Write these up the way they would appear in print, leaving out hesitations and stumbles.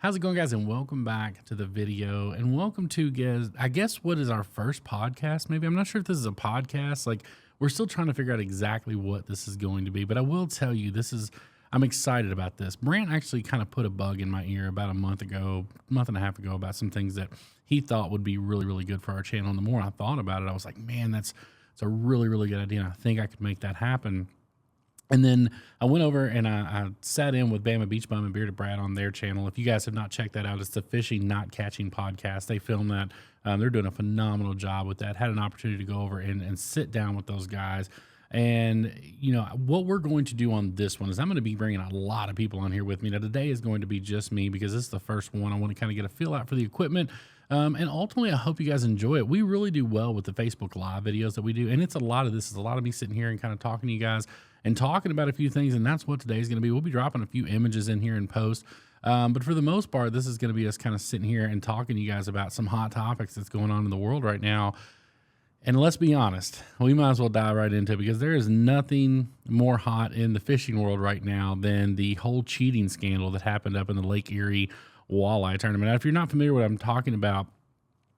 How's it going, guys? And welcome back to the video. And welcome to, guys, I guess what is our first podcast? Maybe I'm not sure if this is a podcast. Like, we're still trying to figure out exactly what this is going to be. But I will tell you, I'm excited about this. Brant actually kind of put a bug in my ear about a month and a half ago, about some things that he thought would be really, really good for our channel. And the more I thought about it, I was like, man, it's a really, really good idea. And I think I could make that happen. And then I went over and I sat in with Bama Beach Bum and Bearded Brad on their channel. If you guys have not checked that out, it's the Fishing Not Catching podcast. They film that. They're doing a phenomenal job with that. Had an opportunity to go over and sit down with those guys. And, you know, what we're going to do on this one is I'm going to be bringing a lot of people on here with me. Now, today is going to be just me because this is the first one. I want to kind of get a feel out for the equipment. And ultimately, I hope you guys enjoy it. We really do well with the Facebook Live videos that we do. And it's a lot of me sitting here and kind of talking to you guys and talking about a few things. And that's what today's going to be. We'll be dropping a few images in here in post. But for the most part, this is going to be us kind of sitting here and talking to you guys about some hot topics that's going on in the world right now. And let's be honest, we might as well dive right into it because there is nothing more hot in the fishing world right now than the whole cheating scandal that happened up in the Lake Erie walleye tournament. Now, if you're not familiar with what I'm talking about,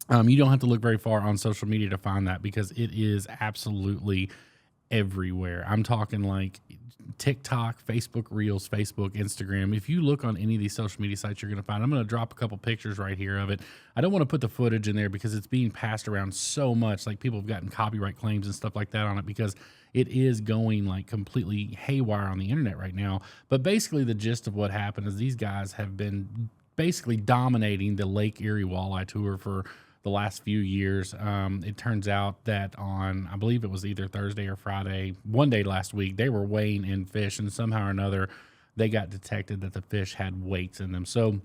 you don't have to look very far on social media to find that because it is absolutely everywhere. I'm talking like TikTok, Facebook Reels, Facebook, Instagram. If you look on any of these social media sites, you're going to find, I'm going to drop a couple pictures right here of it. I don't want to put the footage in there because it's being passed around so much. Like, people have gotten copyright claims and stuff like that on it because it is going like completely haywire on the internet right now. But basically the gist of what happened is these guys have been basically dominating the Lake Erie Walleye Tour for the last few years. It turns out that on, I believe it was either Thursday or Friday, one day last week, they were weighing in fish, and somehow or another, they got detected that the fish had weights in them. So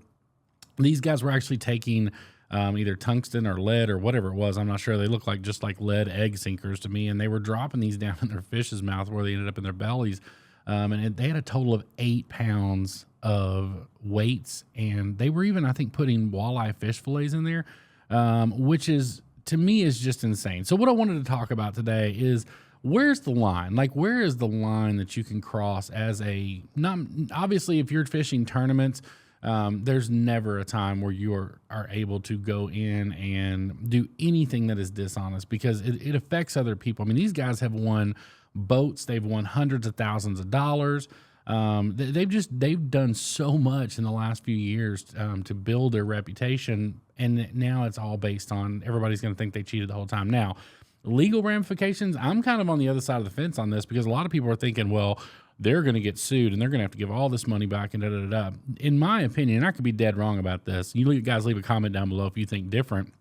these guys were actually taking either tungsten or lead or whatever it was. I'm not sure. They look like just like lead egg sinkers to me, and they were dropping these down in their fish's mouth where they ended up in their bellies. And they had a total of 8 pounds of weights, and they were even, I think, putting walleye fish fillets in there. Which is, to me, is just insane. So what I wanted to talk about today is, where's the line? Like, where is the line that you can cross as a, not obviously if you're fishing tournaments, there's never a time where you are able to go in and do anything that is dishonest because it affects other people. I mean, these guys have won boats. They've won hundreds of thousands of dollars. They've done so much in the last few years to build their reputation, and now it's all based on everybody's going to think they cheated the whole time. Now, legal ramifications, I'm kind of on the other side of the fence on this because a lot of people are thinking, well, they're going to get sued and they're going to have to give all this money back and da-da-da-da. In my opinion, and I could be dead wrong about this, you guys leave a comment down below if you think different.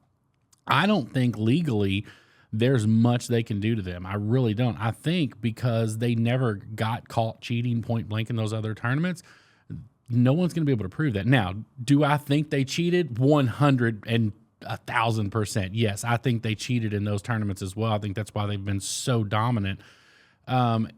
I don't think legally there's much they can do to them. I really don't. I think because they never got caught cheating point blank in those other tournaments, no one's going to be able to prove that. Now, do I think they cheated? 100 and 1,000%. Yes, I think they cheated in those tournaments as well. I think that's why they've been so dominant.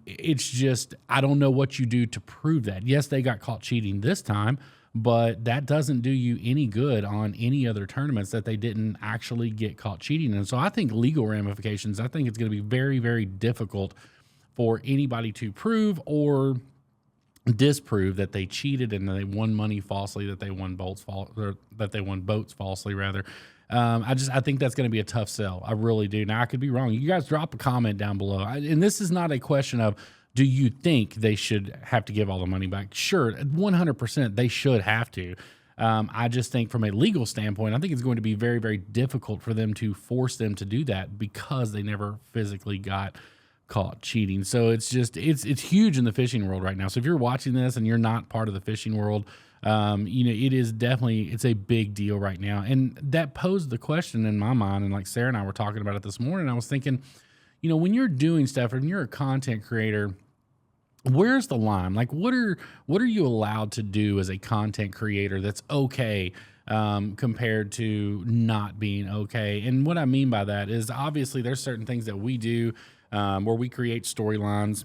It's just, I don't know what you do to prove that. Yes, they got caught cheating this time, but that doesn't do you any good on any other tournaments that they didn't actually get caught cheating. And so I think legal ramifications, I think it's going to be very, very difficult for anybody to prove or disprove that they cheated and they won money falsely, that they won boats falsely rather. I think that's going to be a tough sell. I really do. Now, I could be wrong. You guys drop a comment down below. And this is not a question of, do you think they should have to give all the money back? Sure, 100% they should have to. I just think from a legal standpoint, I think it's going to be very, very difficult for them to force them to do that because they never physically got caught cheating. So it's just, it's huge in the fishing world right now. So if you're watching this and you're not part of the fishing world, you know, it is definitely, it's a big deal right now. And that posed the question in my mind. And like Sarah and I were talking about it this morning, I was thinking, you know, when you're doing stuff and you're a content creator, where's the line? Like, what are you allowed to do as a content creator that's okay compared to not being okay? And what I mean by that is, obviously there's certain things that we do where we create storylines.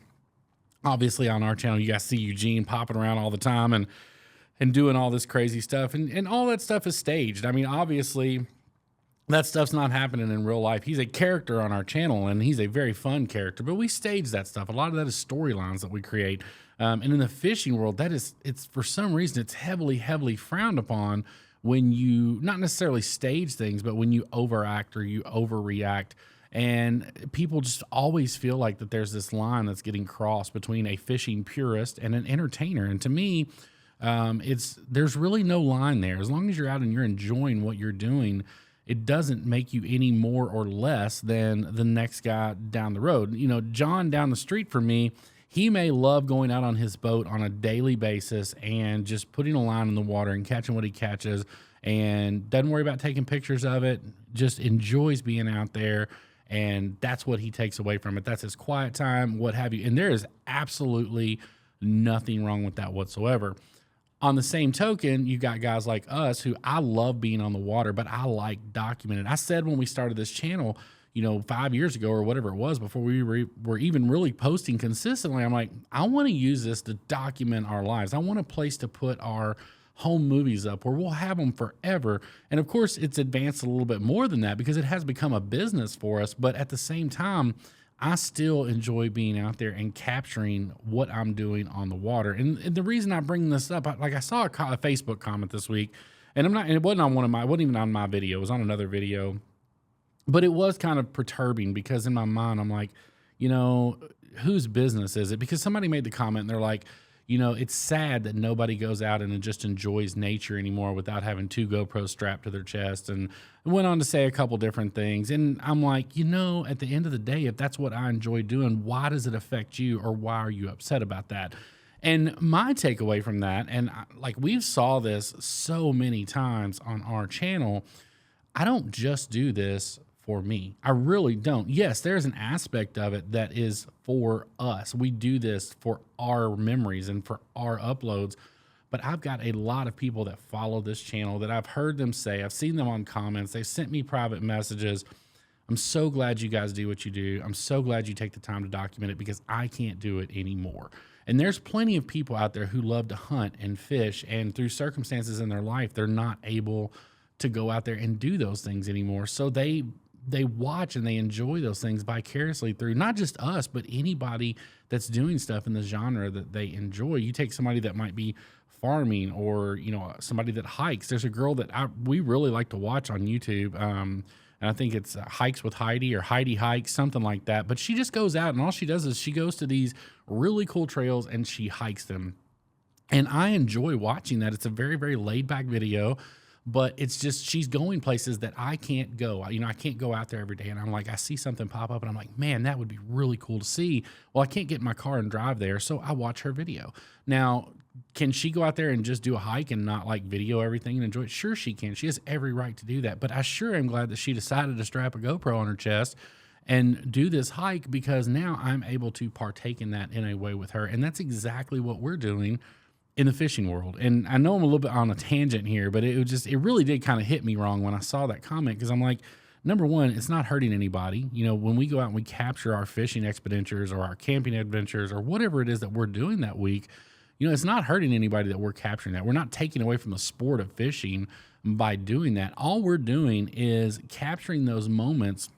Obviously on our channel, you guys see Eugene popping around all the time and doing all this crazy stuff, and all that stuff is staged. I mean, obviously that stuff's not happening in real life. He's a character on our channel, and he's a very fun character, but we stage that stuff. A lot of that is storylines that we create. And in the fishing world, it's for some reason, it's heavily frowned upon when you not necessarily stage things, but when you overact or you overreact. And people just always feel like that there's this line that's getting crossed between a fishing purist and an entertainer. And to me, there's really no line there. As long as you're out and you're enjoying what you're doing, it doesn't make you any more or less than the next guy down the road. You know, John down the street from me, he may love going out on his boat on a daily basis and just putting a line in the water and catching what he catches, and doesn't worry about taking pictures of it, just enjoys being out there. And that's what he takes away from it. That's his quiet time, what have you. And there is absolutely nothing wrong with that whatsoever. On the same token, you got guys like us who I love being on the water, but I like documenting. I said when we started this channel, 5 years ago or whatever it was, before we were even really posting consistently, I'm like, I want to use this to document our lives. I want a place to put our home movies up where we'll have them forever. And of course, it's advanced a little bit more than that because it has become a business for us. But at the same time, I still enjoy being out there and capturing what I'm doing on the water. And the reason I bring this up, I saw a Facebook comment this week, and it wasn't on it wasn't even on my video. It was on another video, but it was kind of perturbing because in my mind, I'm like, whose business is it? Because somebody made the comment and they're like, it's sad that nobody goes out and just enjoys nature anymore without having 2 GoPros strapped to their chest, and went on to say a couple different things. And I'm like, at the end of the day, if that's what I enjoy doing, why does it affect you, or why are you upset about that? And my takeaway from that, and we've saw this so many times on our channel, I don't just do this for me. I really don't. Yes, there's an aspect of it that is for us. We do this for our memories and for our uploads. But I've got a lot of people that follow this channel that I've heard them say, I've seen them on comments, they've sent me private messages. I'm so glad you guys do what you do. I'm so glad you take the time to document it because I can't do it anymore. And there's plenty of people out there who love to hunt and fish, and through circumstances in their life, they're not able to go out there and do those things anymore. So they watch and they enjoy those things vicariously through not just us, but anybody that's doing stuff in the genre that they enjoy. You take somebody that might be farming, or somebody that hikes. There's a girl that we really like to watch on YouTube, and I think it's Hikes with Heidi or Heidi Hikes, something like that. But she just goes out and all she does is she goes to these really cool trails and she hikes them. And I enjoy watching that. It's a very, very laid back video. But it's just, she's going places that I can't go. I can't go out there every day. And I'm like, I see something pop up and I'm like, man, that would be really cool to see. Well, I can't get in my car and drive there. So I watch her video. Now, can she go out there and just do a hike and not video everything and enjoy it? Sure, she can. She has every right to do that. But I sure am glad that she decided to strap a GoPro on her chest and do this hike, because now I'm able to partake in that in a way with her. And that's exactly what we're doing in the fishing world. And I know I'm a little bit on a tangent here, but it really did kind of hit me wrong when I saw that comment, because I'm like, number one, it's not hurting anybody. When we go out and we capture our fishing expeditions or our camping adventures or whatever it is that we're doing that week, it's not hurting anybody that we're capturing that. We're not taking away from the sport of fishing by doing that. All we're doing is capturing those moments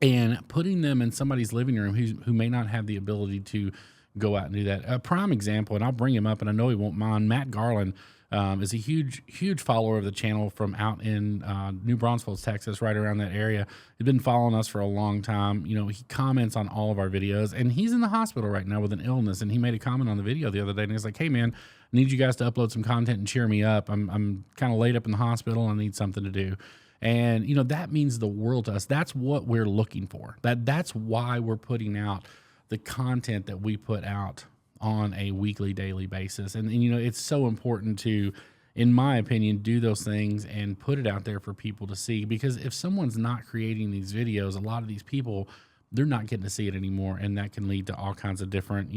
and putting them in somebody's living room who may not have the ability to go out and do that. A prime example, and I'll bring him up, and I know he won't mind. Matt Garland is a huge follower of the channel from out in New Braunfels, Texas, right around that area. He's been following us for a long time. He comments on all of our videos, and he's in the hospital right now with an illness. And he made a comment on the video the other day, and he's like, "Hey man, I need you guys to upload some content and cheer me up. I'm kind of laid up in the hospital. I need something to do." And that means the world to us. That's what we're looking for. That's why we're putting out the content that we put out on a weekly, daily basis. And it's so important to, in my opinion, do those things and put it out there for people to see, because if someone's not creating these videos, a lot of these people, they're not getting to see it anymore. And that can lead to all kinds of different,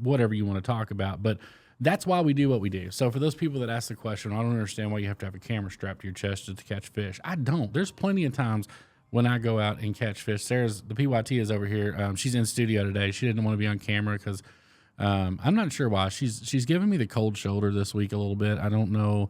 whatever you want to talk about. But that's why we do what we do. So for those people that ask the question, I don't understand why you have to have a camera strapped to your chest just to catch fish. I don't. There's plenty of times when I go out and catch fish. Sarah's, the PYT is over here. She's in studio today. She didn't want to be on camera because I'm not sure why. She's giving me the cold shoulder this week a little bit. I don't know.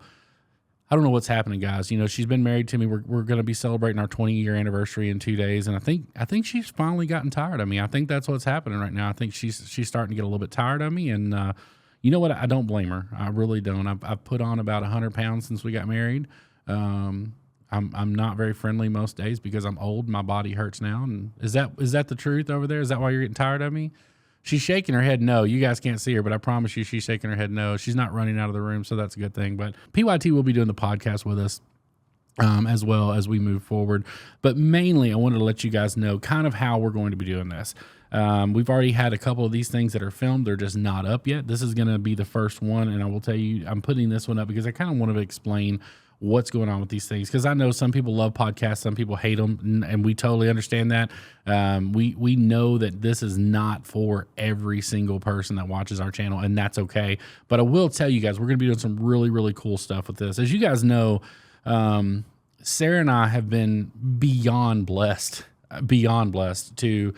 I don't know what's happening, guys. You know, she's been married to me. We're going to be celebrating our 20-year anniversary in 2 days, and I think she's finally gotten tired of me. I think that's what's happening right now. I think she's starting to get a little bit tired of me, and you know what? I don't blame her. I really don't. I've put on about 100 pounds since we got married. I'm not very friendly most days because I'm old. My body hurts now. And is that the truth over there? Is that why you're getting tired of me? She's shaking her head no. You guys can't see her, but I promise you she's shaking her head no. She's not running out of the room, so that's a good thing. But PYT will be doing the podcast with us as well as we move forward. But mainly, I wanted to let you guys know kind of how we're going to be doing this. We've already had a couple of these things that are filmed. They're just not up yet. This is going to be the first one, and I will tell you, I'm putting this one up because I kind of want to explain what's going on with these things, because I know some people love podcasts, some people hate them, and we totally understand that. We know that this is not for every single person that watches our channel, and that's okay. But I will tell you guys, we're going to be doing some really, really cool stuff with this. As you guys know, Sarah and I have been beyond blessed to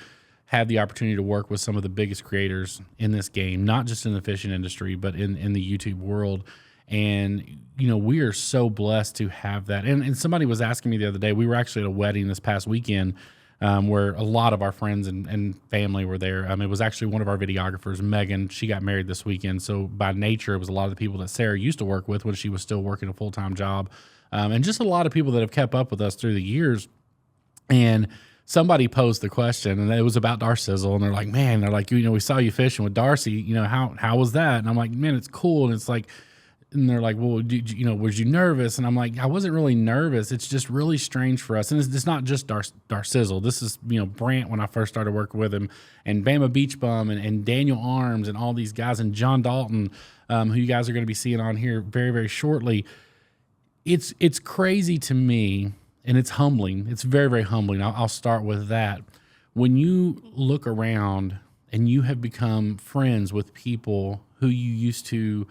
have the opportunity to work with some of the biggest creators in this game, not just in the fishing industry, but in the YouTube world. And, you know, we are so blessed to have that. And somebody was asking me the other day, we were actually at a wedding this past weekend where a lot of our friends and family were there. It was actually one of our videographers, Megan. She got married this weekend. So by nature, it was a lot of the people that Sarah used to work with when she was still working a full-time job. And just a lot of people that have kept up with us through the years. And somebody posed the question, and it was about Darcizzle, and they're like, man, you know, we saw you fishing with Darcy, you know, how was that? And I'm like, man, it's cool. And it's like, and they're like, well, you know, was you nervous? And I'm like, I wasn't really nervous. It's just really strange for us. And it's not just Darcizzle. This is, you know, Brant when I first started working with him, and Bama Beach Bum, and Daniel Arms, and all these guys, and John Dalton, who you guys are going to be seeing on here very, very shortly. It's crazy to me, and it's humbling. It's very, very humbling. I'll start with that. When you look around and you have become friends with people who you used to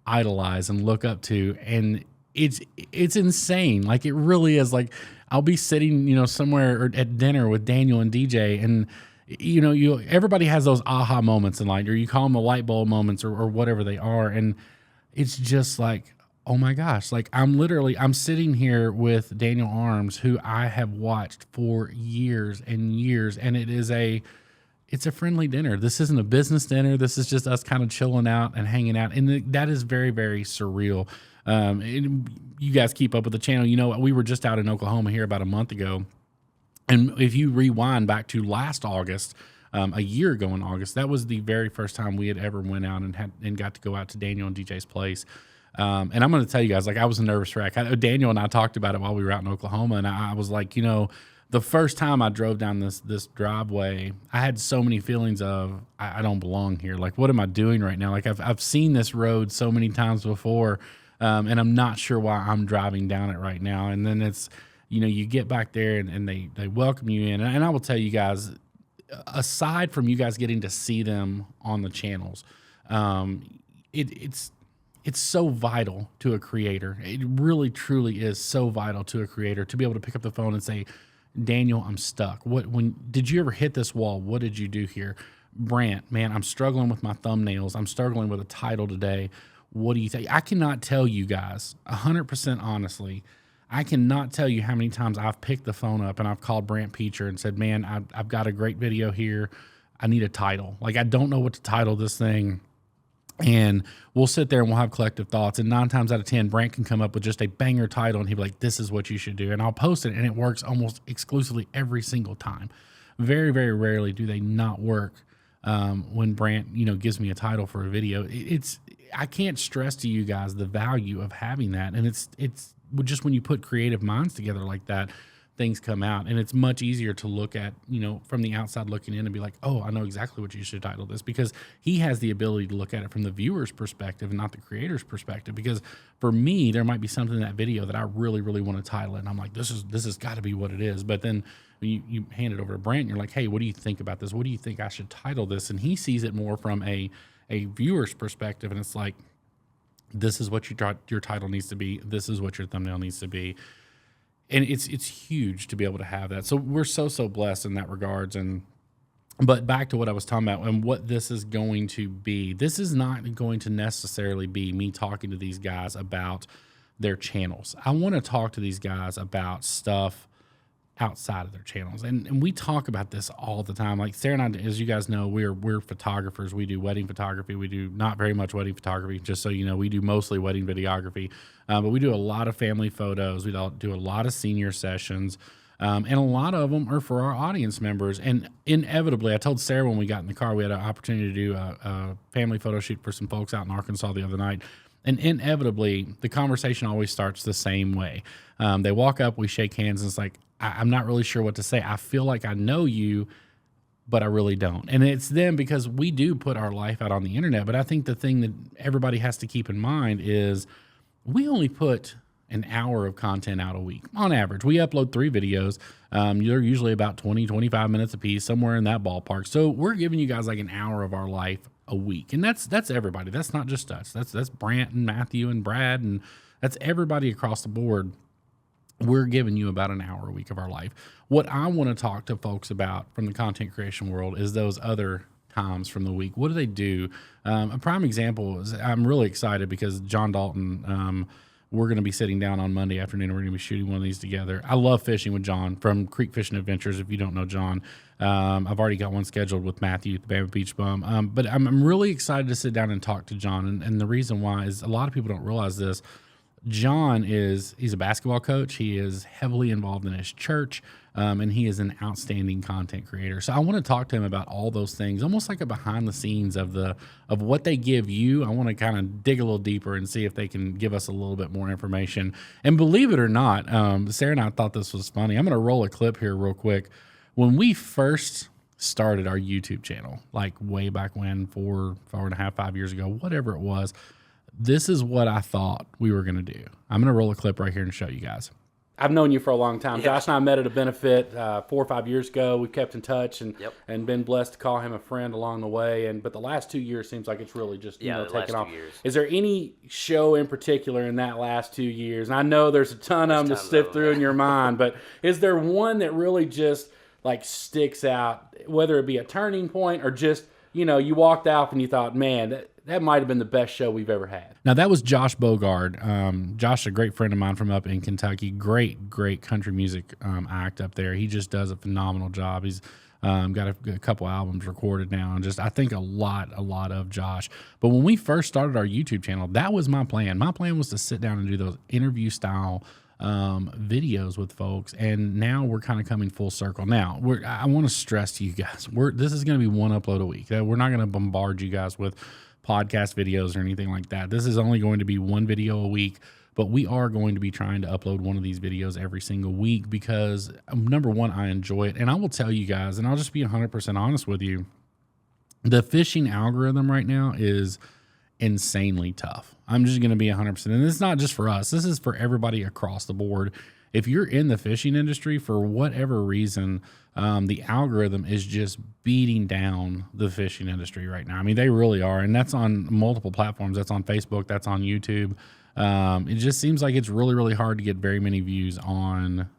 idolize and look up to, and it's insane. Like, it really is. Like, I'll be sitting, you know, somewhere or at dinner with Daniel and DJ, and you know, everybody has those aha moments in life, or you call them the light bulb moments, or whatever they are, and it's just like, oh my gosh, like I'm sitting here with Daniel Arms, who I have watched for years and years, and it's a friendly dinner. This isn't a business dinner. This is just us kind of chilling out and hanging out. And that is very, very surreal. You guys keep up with the channel. You know, we were just out in Oklahoma here about a month ago. And if you rewind back to last August, a year ago in August, that was the very first time we had ever went out and got to go out to Daniel and DJ's place. And I'm going to tell you guys, like, I was a nervous wreck. Daniel and I talked about it while we were out in Oklahoma. And I was like, you know, the first time I drove down this driveway, I had so many feelings of, I don't belong here. Like, what am I doing right now? Like, I've seen this road so many times before, and I'm not sure why I'm driving down it right now. And then it's, you know, you get back there and they welcome you in. And I will tell you guys, aside from you guys getting to see them on the channels, it's so vital to a creator. It really, truly is so vital to a creator to be able to pick up the phone and say, Daniel, I'm stuck. When did you ever hit this wall? What did you do here? Brant, man, I'm struggling with my thumbnails. I'm struggling with a title today. What do you think? I cannot tell you guys 100% honestly. I cannot tell you how many times I've picked the phone up and I've called Brant Peacher and said, man, I've got a great video here. I need a title. Like, I don't know what to title this thing. And we'll sit there and we'll have collective thoughts. And 9 times out of 10, Brant can come up with just a banger title and he'll be like, this is what you should do. And I'll post it, and it works almost exclusively every single time. Very, very rarely do they not work when Brant, you know, gives me a title for a video. I can't stress to you guys the value of having that. And it's just when you put creative minds together like that, things come out, and it's much easier to look at, you know, from the outside looking in and be like, oh, I know exactly what you should title this, because he has the ability to look at it from the viewer's perspective and not the creator's perspective. Because for me, there might be something in that video that I really, really want to title it, and I'm like, this has got to be what it is. But then you hand it over to Brant and you're like, hey, what do you think about this? What do you think I should title this? And he sees it more from a viewer's perspective, and it's like, this is what your title needs to be. This is what your thumbnail needs to be. And it's huge to be able to have that. So we're so blessed in that regards. But back to what I was talking about and what this is going to be. This is not going to necessarily be me talking to these guys about their channels. I want to talk to these guys about stuff outside of their channels. And we talk about this all the time. Like Sarah and I, as you guys know, we're photographers. We do wedding photography. We do not very much wedding photography, just so you know. We do mostly wedding videography, but we do a lot of family photos. We do a lot of senior sessions, and a lot of them are for our audience members. And inevitably, I told Sarah when we got in the car, we had an opportunity to do a family photo shoot for some folks out in Arkansas the other night. And inevitably, the conversation always starts the same way. They walk up, we shake hands, and it's like, I'm not really sure what to say. I feel like I know you, but I really don't. And it's them, because we do put our life out on the internet. But I think the thing that everybody has to keep in mind is we only put an hour of content out a week. On average, we upload 3 videos. They're usually about 20, 25 minutes a piece, somewhere in that ballpark. So we're giving you guys like an hour of our life a week. And that's everybody. That's not just us. That's Brant and Matthew and Brad, and that's everybody across the board. We're giving you about an hour a week of our life. What I want to talk to folks about from the content creation world is those other times from the week. What do they do? A prime example is, I'm really excited because John Dalton, we're going to be sitting down on Monday afternoon. We're going to be shooting one of these together. I love fishing with John from Creek Fishing Adventures. If you don't know John, I've already got one scheduled with Matthew at the Bama Beach Bum. But I'm really excited to sit down and talk to John. And the reason why is a lot of people don't realize this. John he's a basketball coach. He is heavily involved in his church, and he is an outstanding content creator. So I want to talk to him about all those things, almost like a behind the scenes of what they give you. I want to kind of dig a little deeper and see if they can give us a little bit more information. And believe it or not, Sarah and I thought this was funny. I'm going to roll a clip here real quick. When we first started our YouTube channel, like way back when, 4.5, 5 years ago, whatever it was, this is what I thought we were going to do. I'm going to roll a clip right here and show you guys. I've known you for a long time. Yeah. Josh and I met at a benefit 4 or 5 years ago. We've kept in touch and been blessed to call him a friend along the way. But the last 2 years seems like it's really just taken off. Is there any show in particular in that last 2 years? And I know there's a ton of them to sift through in your mind, but is there one that really just like sticks out, whether it be a turning point or just, you walked out and you thought, man, that might have been the best show we've ever had? Now, that was Josh Bogard. Josh, a great friend of mine from up in Kentucky. Great country music act up there. He just does a phenomenal job. He's got a couple albums recorded now, and just I think a lot of Josh. But when we first started our YouTube channel, that was my plan. My plan was to sit down and do those interview style videos with folks, and now we're kind of coming full circle. Now, I want to stress to you guys, this is going to be one upload a week. We're not going to bombard you guys with podcast videos or anything like that. This is only going to be one video a week, but we are going to be trying to upload one of these videos every single week because, number one, I enjoy it. And I will tell you guys, and I'll just be 100% honest with you, the fishing algorithm right now is insanely tough. I'm just going to be 100%. And it's not just for us. This is for everybody across the board. If you're in the fishing industry, for whatever reason, the algorithm is just beating down the fishing industry right now. I mean, they really are. And that's on multiple platforms. That's on Facebook. That's on YouTube. It just seems like it's really, really hard to get very many views on,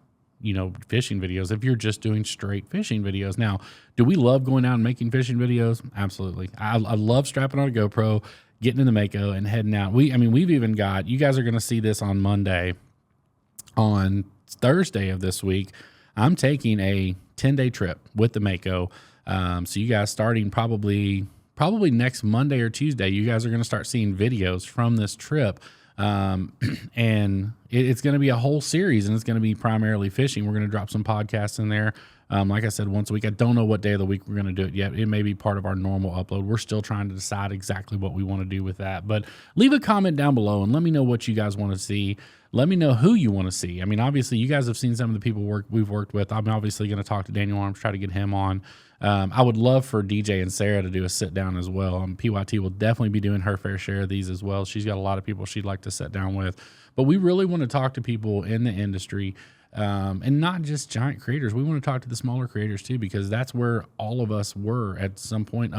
fishing videos if you're just doing straight fishing videos. Now, do we love going out and making fishing videos? Absolutely. I love strapping on a GoPro, getting in the Mako and heading out. We've even got, you guys are going to see this on Monday. On Thursday of this week, I'm taking a 10-day trip with the Mako. So you guys, starting probably next Monday or Tuesday, you guys are going to start seeing videos from this trip. And it's going to be a whole series, and it's going to be primarily fishing. We're going to drop some podcasts in there. Like I said, once a week. I don't know what day of the week we're going to do it yet. It may be part of our normal upload. We're still trying to decide exactly what we want to do with that. But leave a comment down below and let me know what you guys want to see. Let me know who you want to see. I mean, obviously, you guys have seen some of the people we've worked with. I'm obviously going to talk to Daniel Arms, try to get him on. I would love for DJ and Sarah to do a sit down as well. PYT will definitely be doing her fair share of these as well. She's got a lot of people she'd like to sit down with. But we really want to talk to people in the industry, and not just giant creators. We want to talk to the smaller creators too, because that's where all of us were at some point.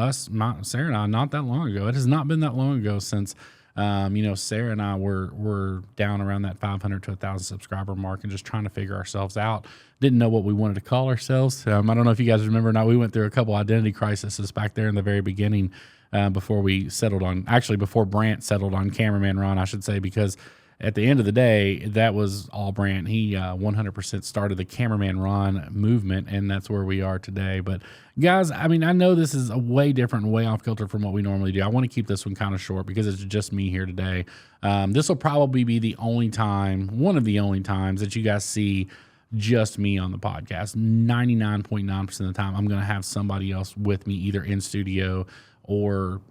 Sarah and I, not that long ago. It has not been that long ago since Sarah and I were down around that 500 to 1,000 subscriber mark and just trying to figure ourselves out. Didn't know what we wanted to call ourselves. I don't know if you guys remember or not. We went through a couple identity crises back there in the very beginning, before Brant settled on cameraman Ron, I should say, because at the end of the day, that was all Brant. He 100% started the Cameraman Ron movement, and that's where we are today. But guys, I mean, I know this is a way different, way off kilter from what we normally do. I want to keep this one kind of short because it's just me here today. This will probably be the only time, one of the only times that you guys see just me on the podcast. 99.9% of the time, I'm going to have somebody else with me, either in studio or,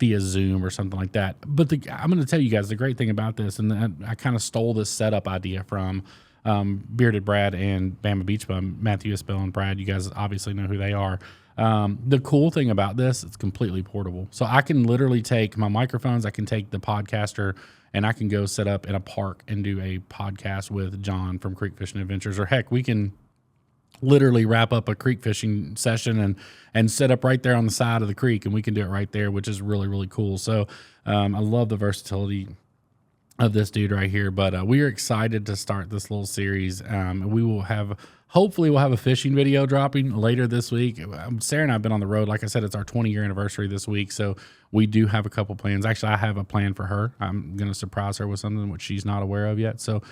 via Zoom or something like that. But I'm going to tell you guys the great thing about this, and I kind of stole this setup idea from Bearded Brad and Bama Beach Bum, Matthew Espel and Brad. You guys obviously know who they are. The cool thing about this, it's completely portable. So I can literally take my microphones, I can take the podcaster, and I can go set up in a park and do a podcast with John from Creek Fishing Adventures. Or heck, we can literally wrap up a creek fishing session and set up right there on the side of the creek, and we can do it right there, which is really, really cool. So I love the versatility of this dude right here. But we are excited to start this little series. We will hopefully we'll have a fishing video dropping later this week. Sarah and I have been on the road. Like I said, it's our 20-year anniversary this week, so we do have a couple plans. Actually, I have a plan for her. I'm going to surprise her with something which she's not aware of yet. So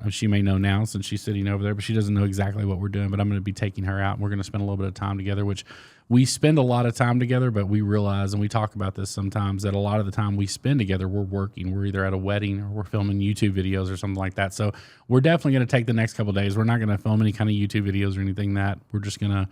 she may know now since she's sitting over there, but she doesn't know exactly what we're doing. But I'm going to be taking her out, and we're going to spend a little bit of time together, which we spend a lot of time together, but we realize, and we talk about this sometimes, that a lot of the time we spend together, we're working. We're either at a wedding or we're filming YouTube videos or something like that. So we're definitely going to take the next couple of days. We're not going to film any kind of YouTube videos or anything that we're just going to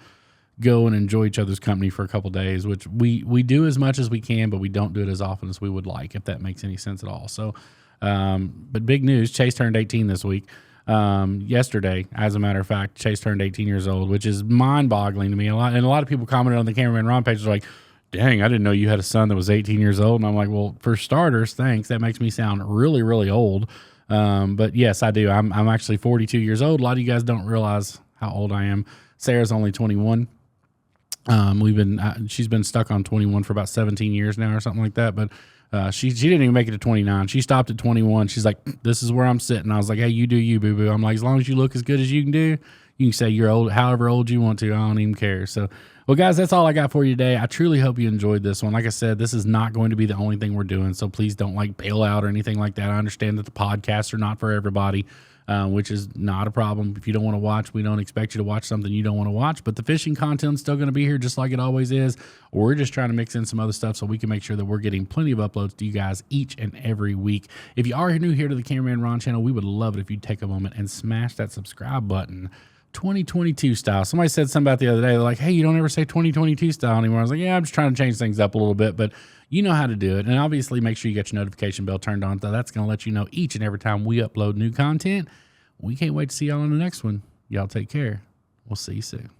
go and enjoy each other's company for a couple of days, which we do as much as we can, but we don't do it as often as we would like, if that makes any sense at all. So, but big news, Chase turned 18 this week. Yesterday, as a matter of fact, Chase turned 18 years old, which is mind-boggling to me. A lot of people commented on the Cameraman Ron page, like, dang, I didn't know you had a son that was 18 years old. And I'm like, well, for starters, thanks. That makes me sound really, really old. But yes, I do. I'm actually 42 years old. A lot of you guys don't realize how old I am. Sarah's only 21. She's been stuck on 21 for about 17 years now or something like that. But she didn't even make it to 29. She stopped at 21. She's like, this is where I'm sitting. I was like, hey, you do you, boo-boo. I'm like, as long as you look as good as you can do, you can say you're old, however old you want to. I don't even care. So, well, guys, that's all I got for you today. I truly hope you enjoyed this one. Like I said, this is not going to be the only thing we're doing, so please don't bail out or anything like that. I understand that the podcasts are not for everybody, which is not a problem. If you don't want to watch, we don't expect you to watch something you don't want to watch, but the fishing content's still going to be here just like it always is. We're just trying to mix in some other stuff so we can make sure that we're getting plenty of uploads to you guys each and every week. If you are new here to the Cameraman Ron channel, we would love it if you'd take a moment and smash that subscribe button. 2022 style. Somebody said something about the other day. They're like, hey, you don't ever say 2022 style anymore. I was like, yeah, I'm just trying to change things up a little bit, but you know how to do it. And obviously make sure you get your notification bell turned on. So that's going to let you know each and every time we upload new content. We can't wait to see y'all on the next one. Y'all take care. We'll see you soon.